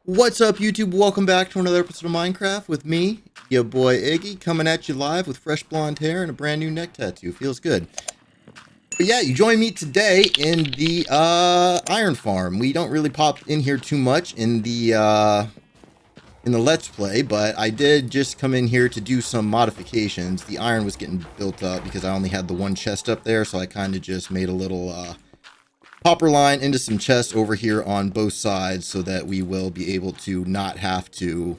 What's up, YouTube? Welcome back to another episode of Minecraft with me, your boy Iggy, coming at you live with fresh blonde hair and a brand new neck tattoo. Feels good. But yeah, you join me today in the iron farm. We don't really pop in here too much in the Let's Play, but I did just come in here to do some modifications. The iron was getting built up because I only had the one chest up there, so I kind of just made a little hopper line into some chests over here on both sides so that we will be able to not have to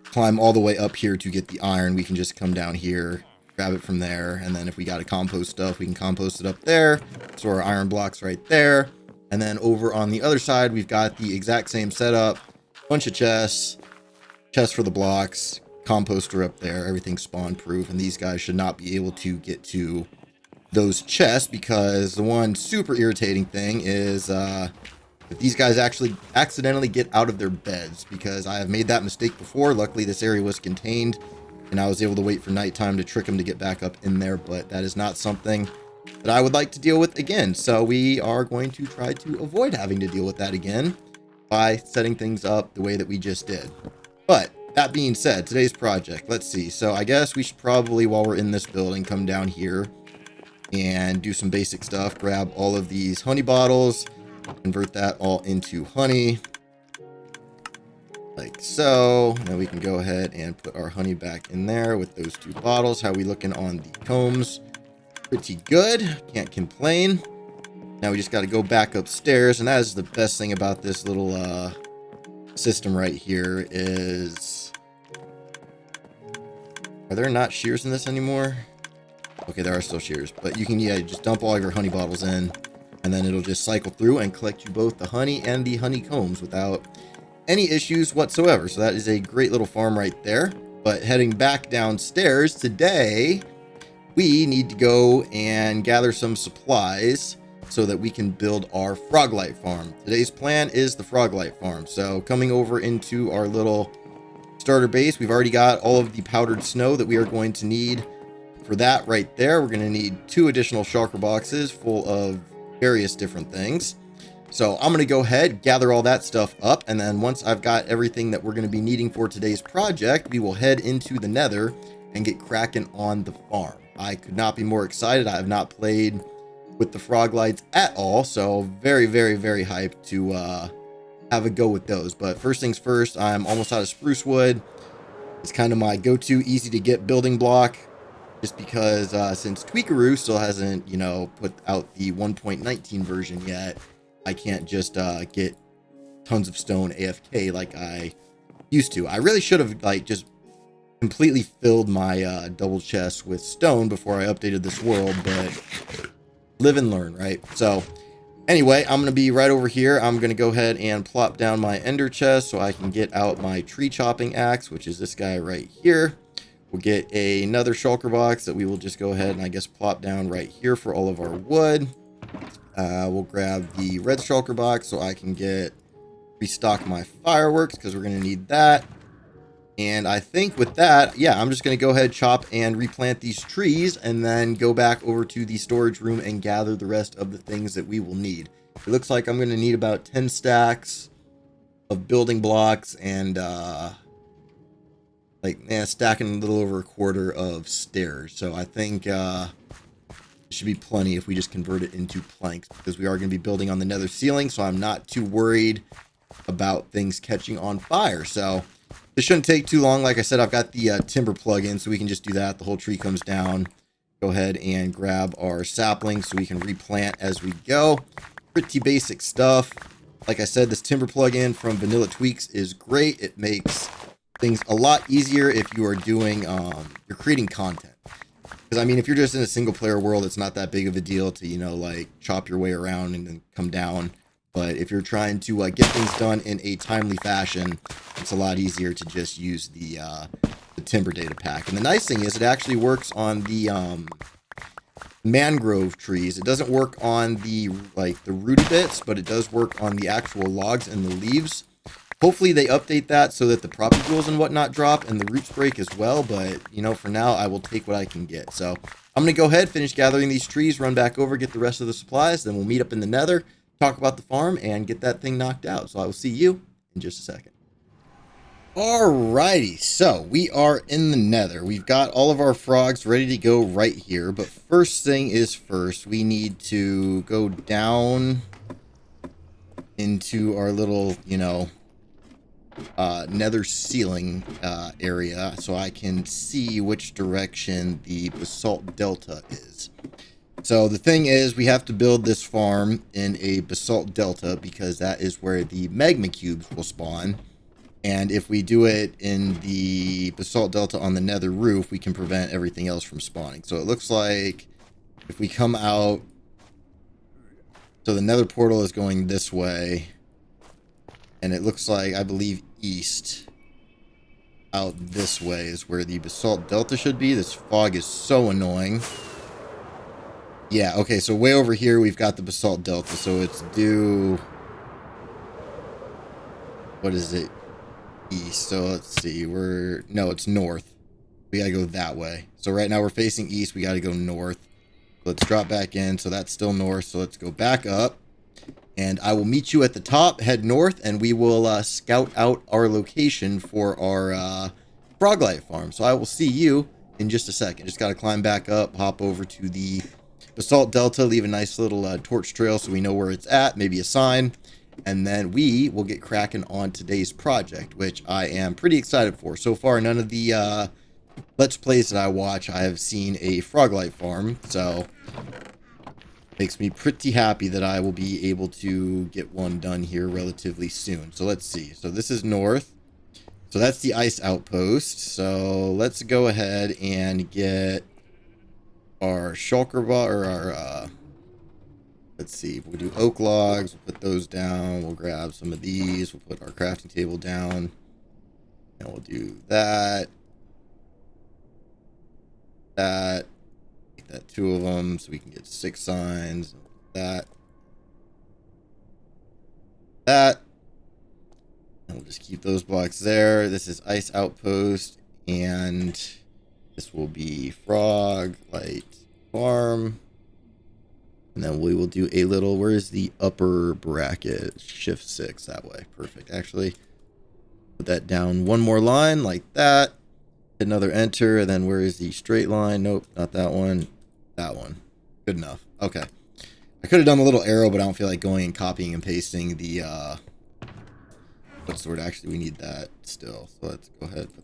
climb all the way up here to get the iron. We can just come down here, grab it from there, and then if we got to compost stuff, we can compost it up there. So our iron blocks right there. And then over on the other side, we've got the exact same setup, bunch of chests for the blocks, composter up there, everything's spawn proof, and these guys should not be able to get to those chests because the one super irritating thing is if these guys actually accidentally get out of their beds, because I have made that mistake before. Luckily this area was contained and I was able to wait for nighttime to trick them to get back up in there, but that is not something that I would like to deal with again. So we are going to try to avoid having to deal with that again by setting things up the way that we just did. But that being said, today's project, let's see. So I guess we should probably, while we're in this building, come down here and do some basic stuff. Grab all of these honey bottles, convert that all into honey, like so. Now we can go ahead and put our honey back in there with those two bottles. How we looking on the combs? Pretty good, can't complain. Now we just got to go back upstairs, and that is the best thing about this little system right here is, are there not shears in this anymore? Okay, there are still shears, but you can, yeah, just dump all your honey bottles in, and then it'll just cycle through and collect you both the honey and the honeycombs without any issues whatsoever. So that is a great little farm right there. But heading back downstairs today, we need to go and gather some supplies so that we can build our froglight farm. Today's plan is the froglight farm. So coming over into our little starter base, we've already got all of the powdered snow that we are going to need. For that right there, we're going to need 2 additional shulker boxes full of various different things. So I'm going to go ahead, gather all that stuff up, and then once I've got everything that we're going to be needing for today's project, we will head into the nether and get cracking on the farm. I could not be more excited. I have not played with the froglights at all, so very, very, very hyped to have a go with those. But first things first, I'm almost out of spruce wood. It's kind of my go-to easy to get building block, just because since Tweakaroo still hasn't, you know, put out the 1.19 version yet, I can't just get tons of stone AFK like I used to. I really should have like just completely filled my double chest with stone before I updated this world, but live and learn, right? So anyway, I'm going to be right over here. I'm going to go ahead and plop down my ender chest so I can get out my tree chopping axe, which is this guy right here. We'll get another shulker box that we will just go ahead and I guess plop down right here for all of our wood. We'll grab the red shulker box so I can restock my fireworks because we're going to need that. And I think with that, yeah, I'm just going to go ahead, chop and replant these trees and then go back over to the storage room and gather the rest of the things that we will need. It looks like I'm going to need about 10 stacks of building blocks and stacking a little over a quarter of stairs. So I think it should be plenty if we just convert it into planks, because we are going to be building on the nether ceiling, so I'm not too worried about things catching on fire. So this shouldn't take too long. Like I said, I've got the timber plug-in, so we can just do that. The whole tree comes down. Go ahead and grab our saplings so we can replant as we go. Pretty basic stuff. Like I said, this timber plug-in from Vanilla Tweaks is great. It makes things a lot easier if you are doing you're creating content, because I mean, if you're just in a single player world, it's not that big of a deal to, you know, like chop your way around and then come down. But if you're trying to get things done in a timely fashion, it's a lot easier to just use the timber data pack. And the nice thing is it actually works on the mangrove trees. It doesn't work on the rooty bits, but it does work on the actual logs and the leaves. Hopefully they update that so that the propagules and whatnot drop and the roots break as well. But, you know, for now, I will take what I can get. So I'm going to go ahead, finish gathering these trees, run back over, get the rest of the supplies. Then we'll meet up in the nether, talk about the farm, and get that thing knocked out. So I will see you in just a second. Alrighty, so we are in the nether. We've got all of our frogs ready to go right here, but first thing is first, we need to go down into our little, nether ceiling area so I can see which direction the basalt delta is. So the thing is, we have to build this farm in a basalt delta because that is where the magma cubes will spawn. And if we do it in the basalt delta on the nether roof, we can prevent everything else from spawning. So it looks like if we come out, so the nether portal is going this way, and it looks like, I believe, east out this way is where the basalt delta should be. This fog is so annoying. Yeah, okay, so way over here we've got the basalt delta, so it's due, what is it, east. So let's see, no, it's north. We gotta go that way. So right now we're facing east, we gotta go north. Let's drop back in, so that's still north, so let's go back up. And I will meet you at the top, head north, and we will scout out our location for our frog life farm. So I will see you in just a second. Just gotta climb back up, hop over to the basalt delta, leave a nice little torch trail so we know where it's at, maybe a sign. And then we will get cracking on today's project, which I am pretty excited for. So far, none of the Let's Plays that I watch, I have seen a frog life farm. So makes me pretty happy that I will be able to get one done here relatively soon. So let's see. So this is north. So that's the ice outpost. So let's go ahead and get our shulker or our let's see, we'll do oak logs, we'll put those down, we'll grab some of these, we'll put our crafting table down, and we'll do that, make that 2 of them, so we can get 6 signs, that, and we'll just keep those blocks there. This is ice outpost, and this will be frog light farm. And then we will do a little, where is the upper bracket? Shift 6, that way. Perfect. Actually, put that down one more line like that. Hit another enter, and then where is the straight line? Nope, not that one. That one. Good enough. Okay. I could have done a little arrow, but I don't feel like going and copying and pasting the, what's the word? Actually, we need that still. So let's go ahead and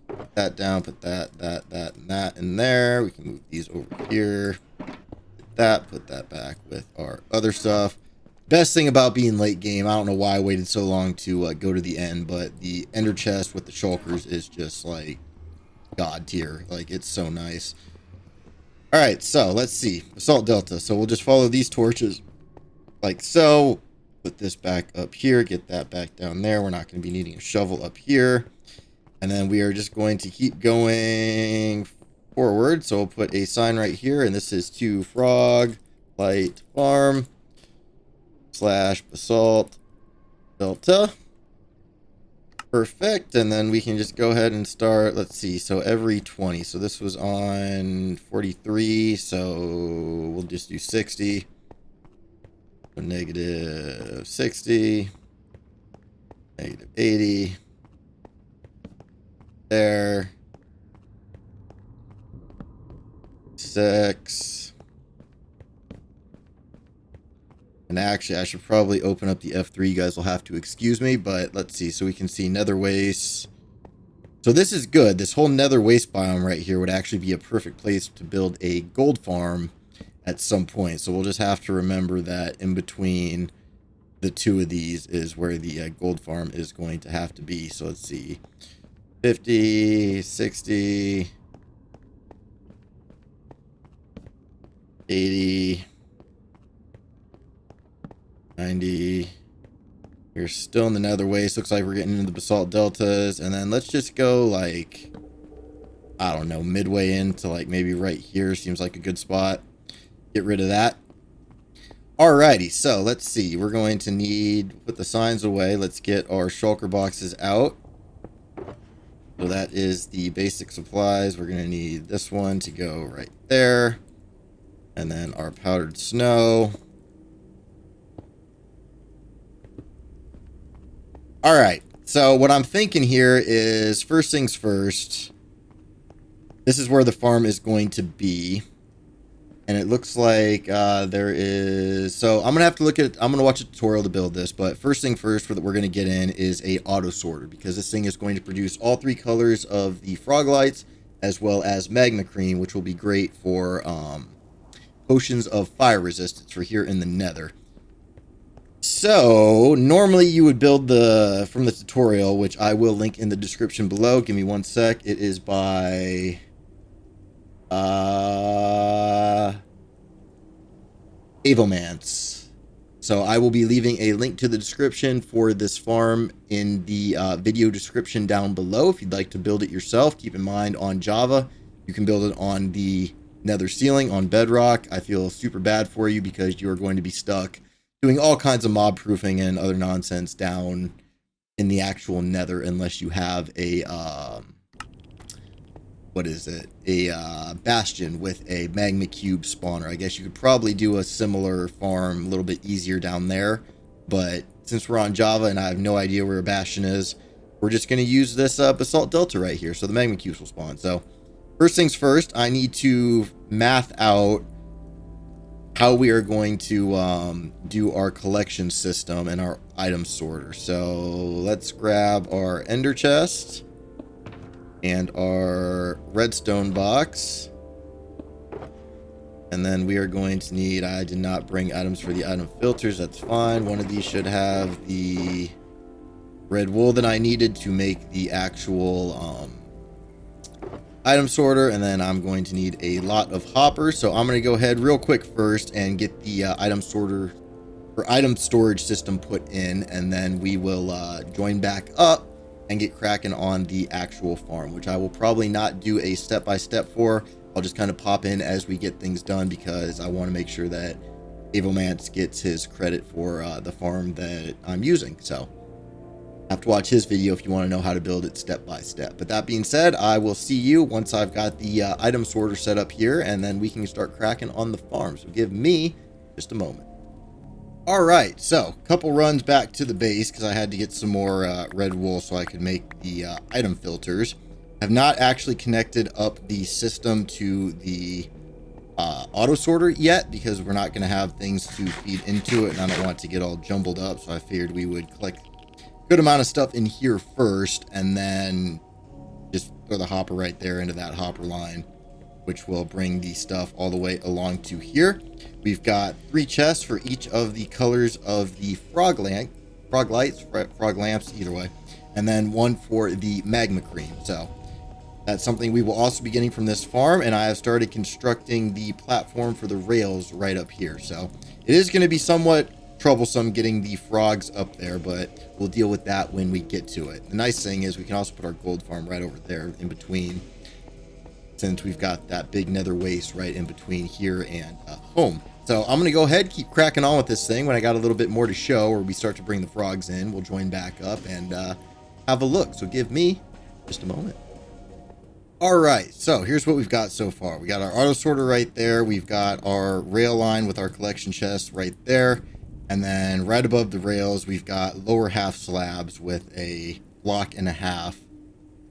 put that down, put that, and that in there. We can move these over here. Put that back with our other stuff. Best thing about being late game, I don't know why I waited so long to go to the end, but the ender chest with the shulkers is just like god tier. Like, it's so nice. All right, so let's see. Basalt delta. So we'll just follow these torches like so. Put this back up here, get that back down there. We're not going to be needing a shovel up here. And then we are just going to keep going forward. So we'll put a sign right here, and this is to frog light farm / basalt delta. Perfect. And then we can just go ahead and start, let's see, so every 20. So this was on 43, so we'll just do 60. So negative 60, negative 80, there, 6, and actually I should probably open up the F3. You guys will have to excuse me, but let's see. So we can see nether waste. So this is good. This whole nether waste biome right here would actually be a perfect place to build a gold farm at some point. So we'll just have to remember that in between the 2 of these is where the gold farm is going to have to be. So let's see, 50, 60, 80, 90. We're still in the nether waste. Looks like we're getting into the basalt deltas. And then let's just go like, I don't know, midway into like maybe right here. Seems like a good spot. Get rid of that. Alrighty, so let's see. We're going to need, put the signs away. Let's get our shulker boxes out. So that is the basic supplies. We're going to need this one to go right there. And then our powdered snow. All right. So what I'm thinking here is, first things first, this is where the farm is going to be. And it looks like there is... So I'm going to have to I'm going to watch a tutorial to build this. But first thing first that we're going to get in is a auto sorter. Because this thing is going to produce all 3 colors of the frog lights, as well as magma cream, which will be great for potions of fire resistance for here in the nether. So normally you would build from the tutorial, which I will link in the description below. Give me 1 sec. It is by Avomance. So I will be leaving a link to the description for this farm in the video description down below. If you'd like to build it yourself, keep in mind on Java, you can build it on the nether ceiling on bedrock. I feel super bad for you because you are going to be stuck doing all kinds of mob proofing and other nonsense down in the actual nether unless you have a bastion with a magma cube spawner. I guess you could probably do a similar farm a little bit easier down there, but since we're on Java and I have no idea where a bastion is, we're just going to use this basalt delta right here, so the magma cubes will spawn. So first things first, I need to math out how we are going to do our collection system and our item sorter. So let's grab our ender chest and our redstone box, and then we are going to need, I did not bring items for the item filters, that's fine. One of these should have the red wool that I needed to make the actual item sorter, and then I'm going to need a lot of hoppers. So I'm going to go ahead real quick first and get the item sorter or item storage system put in, and then we will join back up and get cracking on the actual farm, which I will probably not do a step-by-step for. I'll just kind of pop in as we get things done because I want to make sure that Avomance gets his credit for the farm that I'm using. So have to watch his video if you want to know how to build it step by step. But that being said, I will see you once I've got the item sorter set up here, and then we can start cracking on the farm. So give me just a moment. All right, so a couple runs back to the base because I had to get some more red wool so I could make the item filters. Have not actually connected up the system to the auto sorter yet because we're not going to have things to feed into it, and I don't want it to get all jumbled up. So I figured we would collect good amount of stuff in here first, and then just throw the hopper right there into that hopper line, which will bring the stuff all the way along to here. We've got 3 chests for each of the colors of the frog lights, frog lamps, either way, and then 1 for the magma cream. So that's something we will also be getting from this farm, and I have started constructing the platform for the rails right up here. So it is going to be somewhat troublesome getting the frogs up there, but we'll deal with that when we get to it. The nice thing is we can also put our gold farm right over there in between, since we've got that big nether waste right in between here and home. So I'm going to go ahead, keep cracking on with this thing. When I got a little bit more to show, or we start to bring the frogs in, we'll join back up and have a look. So give me just a moment. All right, so here's what we've got so far. We got our auto sorter right there. We've got our rail line with our collection chest right there. And then right above the rails, we've got lower half slabs with a block and a half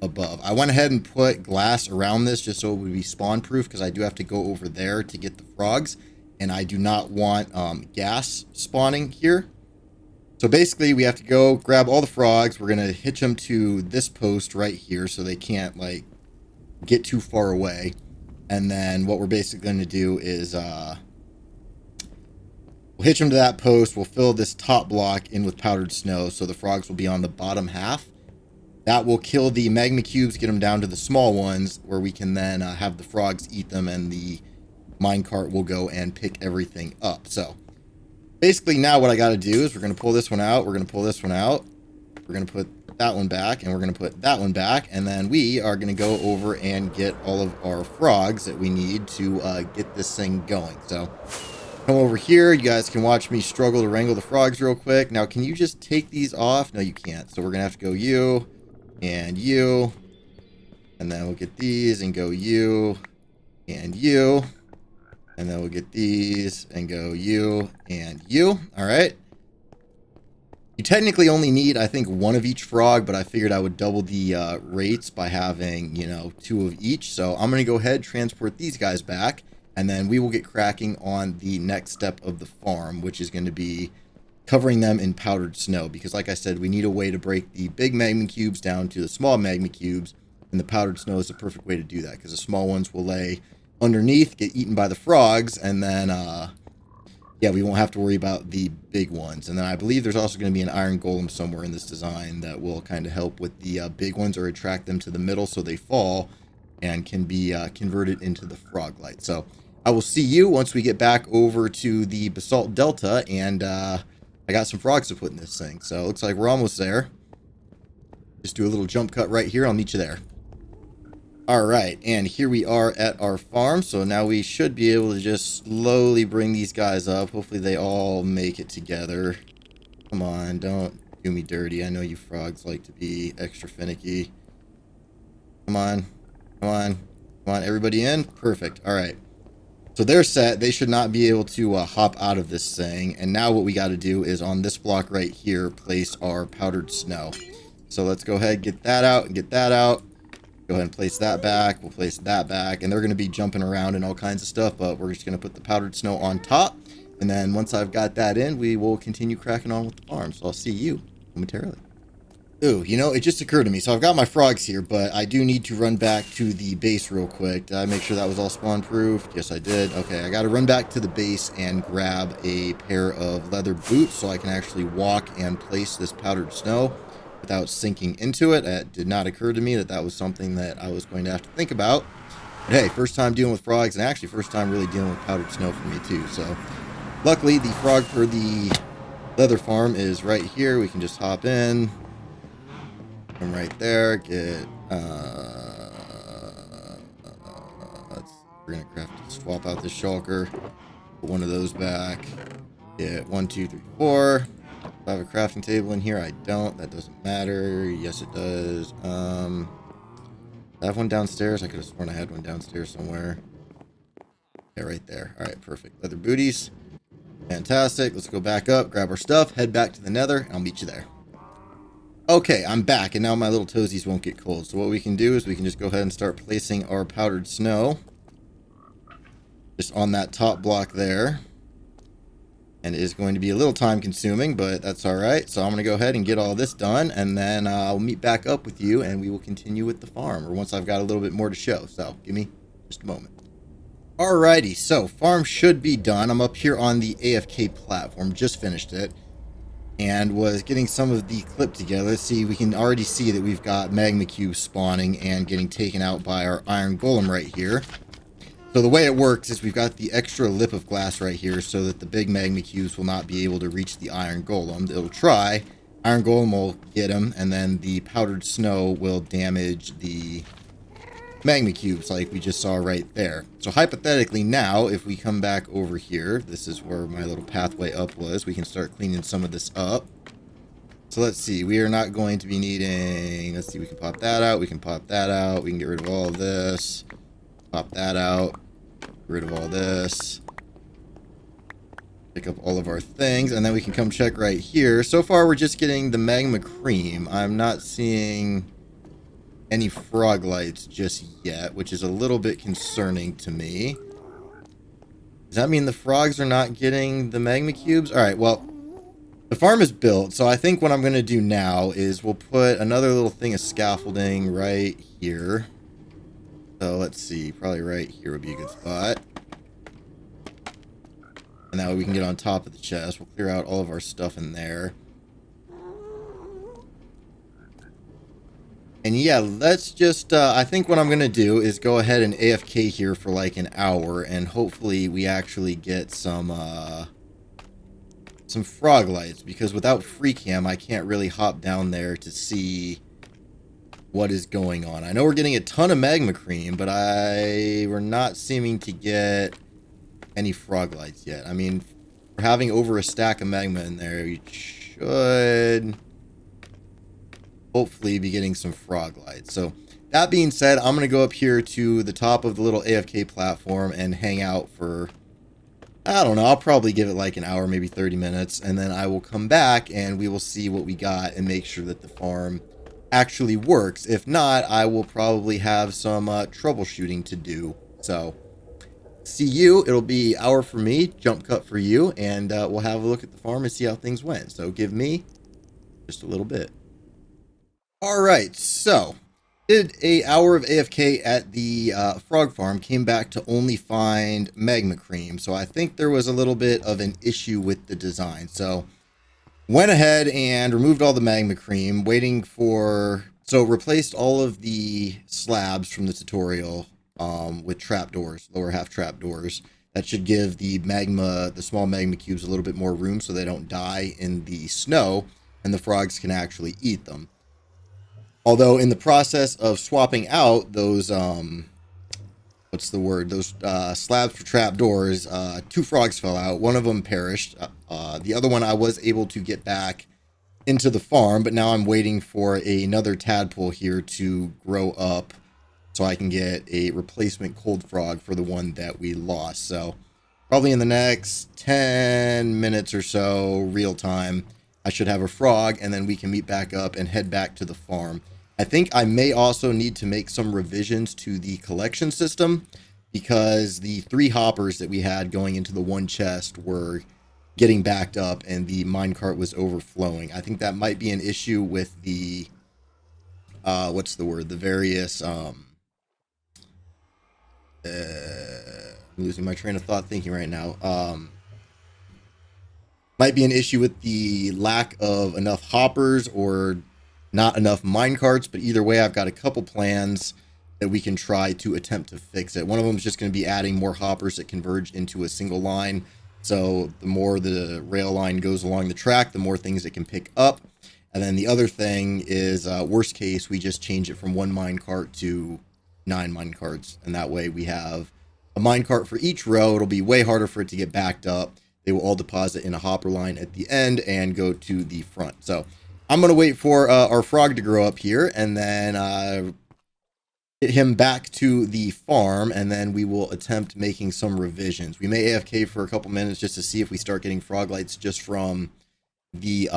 above. I went ahead and put glass around this just so it would be spawn proof, because I do have to go over there to get the frogs, and I do not want gas spawning here. So basically we have to go grab all the frogs. We're going to hitch them to this post right here so they can't like get too far away. And then what we're basically going to do is we'll hitch them to that post. We'll fill this top block in with powdered snow so the frogs will be on the bottom half. That will kill the magma cubes, get them down to the small ones, where we can then have the frogs eat them, and the minecart will go and pick everything up. So basically now what I got to do is we're going to pull this one out, we're going to pull this one out, we're going to put that one back, and we're going to put that one back, and then we are going to go over and get all of our frogs that we need to get this thing going. So come over here. You guys can watch me struggle to wrangle the frogs real quick. Now, can you just take these off? No, you can't. So we're going to have to go you and you, and then we'll get these and go you and you, and then we'll get these and go you and you. All right. You technically only need, I think, one of each frog, but I figured I would double the rates by having, you know, 2 of each. So I'm going to go ahead, transport these guys back, and then we will get cracking on the next step of the farm, which is going to be covering them in powdered snow. Because like I said, we need a way to break the big magma cubes down to the small magma cubes, and the powdered snow is the perfect way to do that, because the small ones will lay underneath, get eaten by the frogs, and then yeah, we won't have to worry about the big ones. And then I believe there's also going to be an iron golem somewhere in this design that will kind of help with the big ones, or attract them to the middle so they fall and can be converted into the frog light. So I will see you once we get back over to the basalt delta, and I got some frogs to put in this thing. So it looks like we're almost there. Just do a little jump cut right here. I'll meet you there. All right, and here we are at our farm. So now we should be able to just slowly bring these guys up. Hopefully they all make it together. Come on, don't do me dirty. I know you frogs like to be extra finicky. Come on, come on, come on. Everybody in? Perfect. All right. So they're set. They should not be able to hop out of this thing. And now what we got to do is on this block right here, place our powdered snow. So let's go ahead, get that out and get that out. Go ahead and place that back. We'll place that back. And they're going to be jumping around and all kinds of stuff, but we're just going to put the powdered snow on top. And then once I've got that in, we will continue cracking on with the farm. So I'll see you momentarily. Ooh, you know, it just occurred to me. So I've got my frogs here, but I do need to run back to the base real quick. Did I make sure that was all spawn proof? Yes, I did. Okay, I got to run back to the base and grab a pair of leather boots so I can actually walk and place this powdered snow without sinking into it. It did not occur to me that that was something that I was going to have to think about. But hey, first time dealing with frogs, and actually first time really dealing with powdered snow for me too. So luckily the frog for the leather farm is right here. We can just hop in. From right there, get we're gonna swap out this shulker, put one of those back, get 1, 2, 3, 4. Do I have a crafting table in here? I don't. That doesn't matter. Yes, it does. I have one downstairs. I could have sworn I had one downstairs somewhere. Yeah, right there. All right, perfect. Leather booties. Fantastic. Let's go back up, grab our stuff, head back to the nether, and I'll meet you there. Okay, I'm back, and now my little toesies won't get cold. So what we can do is we can just go ahead and start placing our powdered snow just on that top block there. And it is going to be a little time consuming, but that's all right. So I'm going to go ahead and get all this done, and then I'll meet back up with you, and we will continue with the farm, or once I've got a little bit more to show. So give me just a moment. Alrighty, so farm should be done. I'm up here on the AFK platform, just finished it, and was getting some of the clip together. See, we can already see that we've got magma cubes spawning and getting taken out by our iron golem right here. So the way it works is we've got the extra lip of glass right here so that the big magma cubes will not be able to reach the iron golem. It'll try, iron golem will get him, and then the powdered snow will damage the magma cubes like we just saw right there. So hypothetically now, if we come back over here, this is where my little pathway up was, we can start cleaning some of this up. So let's see, we are not going to be needing, let's see, we can pop that out, we can pop that out, we can get rid of all of this, pop that out, get rid of all this, pick up all of our things, and then we can come check right here. So far we're just getting the magma cream. I'm not seeing any frog lights just yet, which is a little bit concerning to me. Does that mean the frogs are not getting the magma cubes? All right, well, the farm is built, so I think what I'm going to do now is we'll put another little thing of scaffolding right here. So let's see, probably right here would be a good spot. And that way we can get on top of the chest. We'll clear out all of our stuff in there. And yeah, let's just, I think what I'm going to do is go ahead and AFK here for like an hour, and hopefully we actually get some frog lights, because without free cam, I can't really hop down there to see what is going on. I know we're getting a ton of magma cream, but we're not seeming to get any frog lights yet. I mean, for having over a stack of magma in there, you should hopefully be getting some frog lights. So that being said, I'm going to go up here to the top of the little AFK platform and hang out for I don't know, I'll probably give it like an hour, maybe 30 minutes, and then I will come back and we will see what we got and make sure that the farm actually works. If not, I will probably have some troubleshooting to do. So, see you. It'll be hour for me, jump cut for you, and we'll have a look at the farm and see how things went. So, give me just a little bit. All right, so did a hour of AFK at the frog farm, came back to only find magma cream. So I think there was a little bit of an issue with the design. So went ahead and removed all the magma cream, waiting for, so replaced all of the slabs from the tutorial with trapdoors, lower half trapdoors. That should give the magma, the small magma cubes, a little bit more room so they don't die in the snow and the frogs can actually eat them. Although in the process of swapping out those, what's the word? Those slabs for trapdoors, 2 frogs fell out. One of them perished. The other one I was able to get back into the farm, but now I'm waiting for another tadpole here to grow up so I can get a replacement cold frog for the one that we lost. So probably in the next 10 minutes or so, real time, I should have a frog, and then we can meet back up and head back to the farm. I think I may also need to make some revisions to the collection system because the 3 hoppers that we had going into the one chest were getting backed up and the minecart was overflowing. I think that might be an issue with the, what's the word? The various, I'm losing my train of thought thinking right now. Might be an issue with the lack of enough hoppers or not enough minecarts, but either way, I've got a couple plans that we can try to attempt to fix it. One of them is just going to be adding more hoppers that converge into a single line. So the more the rail line goes along the track, the more things it can pick up. And then the other thing is, worst case, we just change it from 1 minecart to 9 minecarts. And that way we have a minecart for each row. It'll be way harder for it to get backed up. They will all deposit in a hopper line at the end and go to the front. So I'm going to wait for our frog to grow up here and then get him back to the farm, and then we will attempt making some revisions. We may AFK for a couple minutes just to see if we start getting frog lights just from the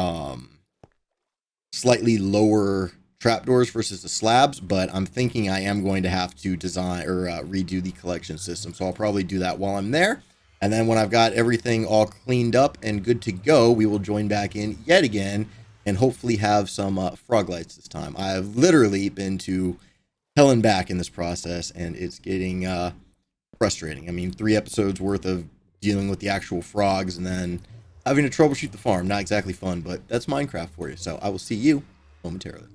slightly lower trapdoors versus the slabs, but I'm thinking I am going to have to design or redo the collection system. So I'll probably do that while I'm there. And then when I've got everything all cleaned up and good to go, we will join back in yet again and hopefully have some frog lights this time. I've literally been to hell and back in this process, and it's getting frustrating. I mean, 3 episodes worth of dealing with the actual frogs and then having to troubleshoot the farm. Not exactly fun, but that's Minecraft for you. So I will see you momentarily.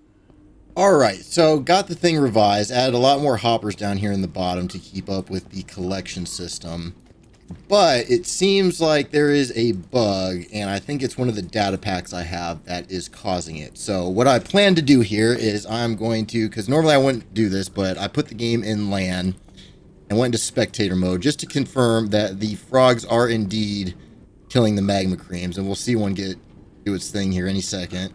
Alright, so got the thing revised, added a lot more hoppers down here in the bottom to keep up with the collection system. But it seems like there is a bug, and I think it's one of the data packs I have that is causing it. So what I plan to do here is I'm going to, because normally I wouldn't do this, but I put the game in LAN and went into spectator mode just to confirm that the frogs are indeed killing the magma creams, and we'll see one do its thing here any second.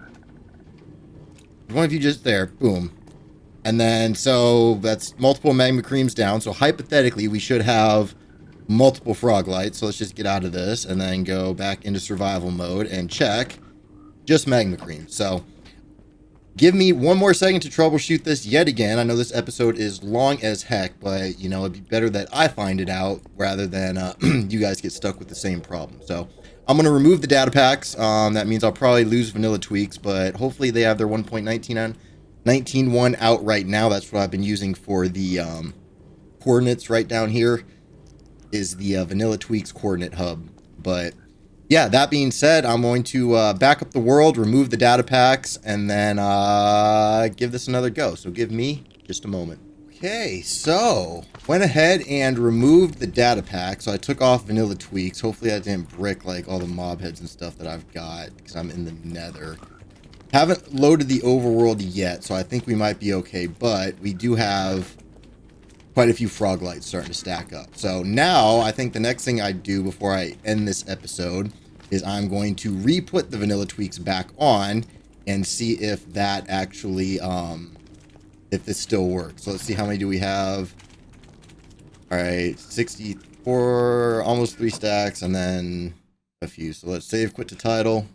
One of you just there, boom. And then, so that's multiple magma creams down, so hypothetically we should have multiple frog lights. So let's just get out of this and then go back into survival mode and check just magma cream. So give me one more second to troubleshoot this yet again. I know this episode is long as heck, but you know, it'd be better that I find it out rather than you guys get stuck with the same problem. So I'm going to remove the data packs. That means I'll probably lose vanilla tweaks, but hopefully they have their 1.19.1 out right now. That's what I've been using for the coordinates right down here is the vanilla tweaks coordinate hub. But yeah, that being said, I'm going to back up the world, remove the data packs, and then give this another go. So give me just a moment. Okay, so went ahead and removed the data pack. So I took off vanilla tweaks. Hopefully I didn't brick like all the mob heads and stuff that I've got because I'm in the nether. Haven't loaded the overworld yet, so I think we might be okay, but we do have quite a few frog lights starting to stack up. So now I think the next thing I do before I end this episode is I'm going to re-put the vanilla tweaks back on and see if that actually, if this still works. So let's see, how many do we have? All right, 60, 4, almost 3 stacks, and then a few. So let's save, quit to title,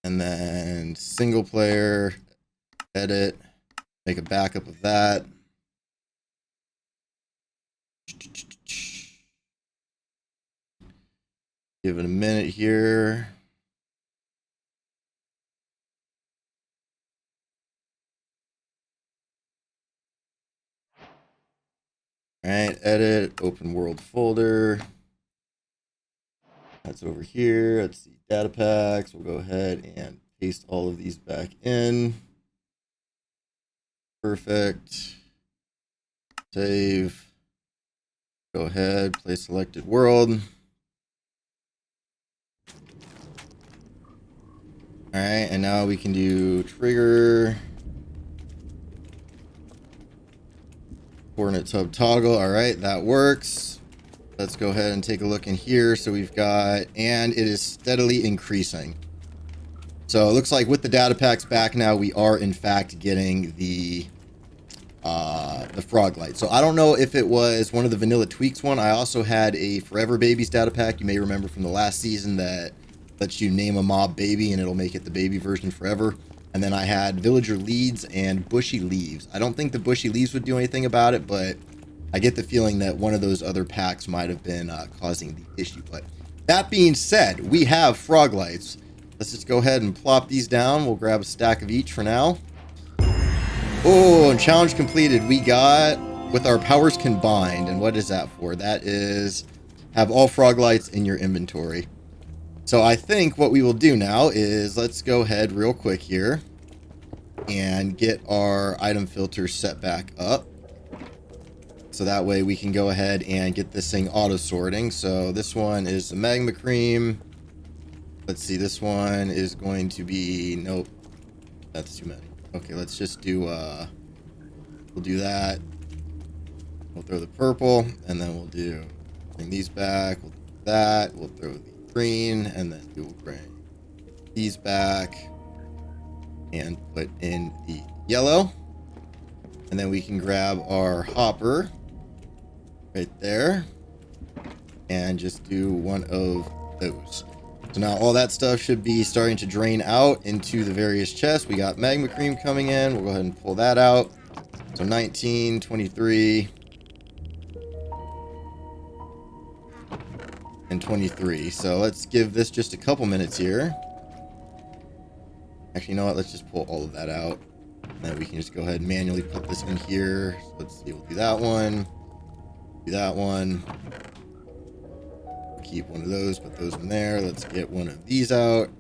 and then single player, edit, make a backup of that. Give it a minute here. All right, edit, open world folder. That's over here. Let's see, data packs. We'll go ahead and paste all of these back in. Perfect. Save. Go ahead, play selected world. All right, and now we can do trigger. Coordinates hub toggle. All right, that works. Let's go ahead and take a look in here. So we've got, and it is steadily increasing. So it looks like with the data packs back now, we are in fact getting the frog light. So I don't know if it was one of the vanilla tweaks one. I also had a Forever Babies data pack. You may remember from the last season that lets you name a mob baby and it'll make it the baby version forever. And then I had villager leads and bushy leaves. I don't think the bushy leaves would do anything about it, but I get the feeling that one of those other packs might have been causing the issue. But that being said, we have frog lights. Let's just go ahead and plop these down. We'll grab a stack of each for now. Oh, and challenge completed. We got with our powers combined. And what is that for? That is have all frog lights in your inventory. So I think what we will do now is let's go ahead real quick here and get our item filter set back up. So that way we can go ahead and get this thing auto sorting. So this one is the magma cream. Let's see, this one is going to be, nope, that's too many. Okay, let's just do, we'll do that. We'll throw the purple, and then we'll do, bring these back. We'll do that. We'll throw the green, and then we'll bring these back and put in the yellow. And then we can grab our hopper right there and just do one of those. So now all that stuff should be starting to drain out into the various chests. We got magma cream coming in. We'll go ahead and pull that out. So 19, 23, and 23. So let's give this just a couple minutes here. Actually, you know what? Let's just pull all of that out. And then we can just go ahead and manually put this in here. So let's see. We'll do that one. Do that one. Keep one of those, put those in there. Let's get one of these out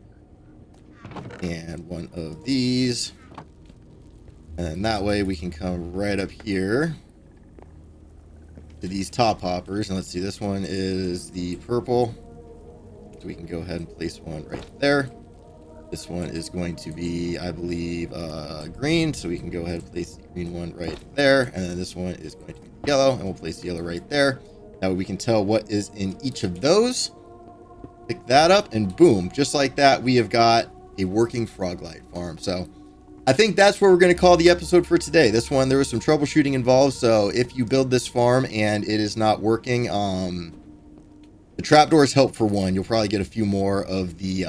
and one of these, and then that way we can come right up here to these top hoppers. And let's see, this one is the purple, so we can go ahead and place one right there. This one is going to be, I believe, green, so we can go ahead and place the green one right there. And then this one is going to be yellow, and we'll place the yellow right there. That way we can tell what is in each of those. Pick that up, and boom, just like that, we have got a working frog light farm. So I think that's where we're going to call the episode for today. This one, there was some troubleshooting involved. So if you build this farm and it is not working, the trapdoors help for one. You'll probably get a few more of the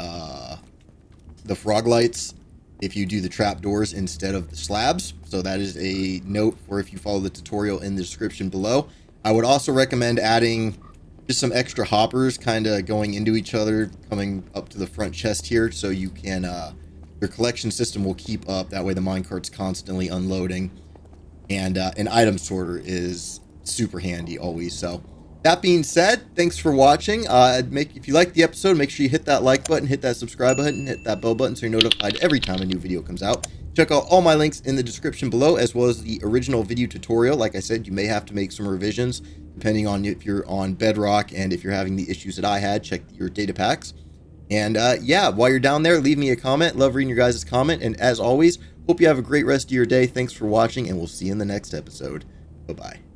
frog lights if you do the trapdoors instead of the slabs. So that is a note for if you follow the tutorial in the description below. I would also recommend adding just some extra hoppers kind of going into each other, coming up to the front chest here, so you can, your collection system will keep up. That way the minecart's constantly unloading. And an item sorter is super handy always. So that being said, thanks for watching. If you liked the episode, make sure you hit that like button, hit that subscribe button, hit that bell button so you're notified every time a new video comes out. Check out all my links in the description below, as well as the original video tutorial. Like I said, you may have to make some revisions depending on if you're on Bedrock and if you're having the issues that I had. Check your data packs. And yeah, while you're down there, leave me a comment. Love reading your guys' comment. And as always, hope you have a great rest of your day. Thanks for watching, and we'll see you in the next episode. Bye-bye.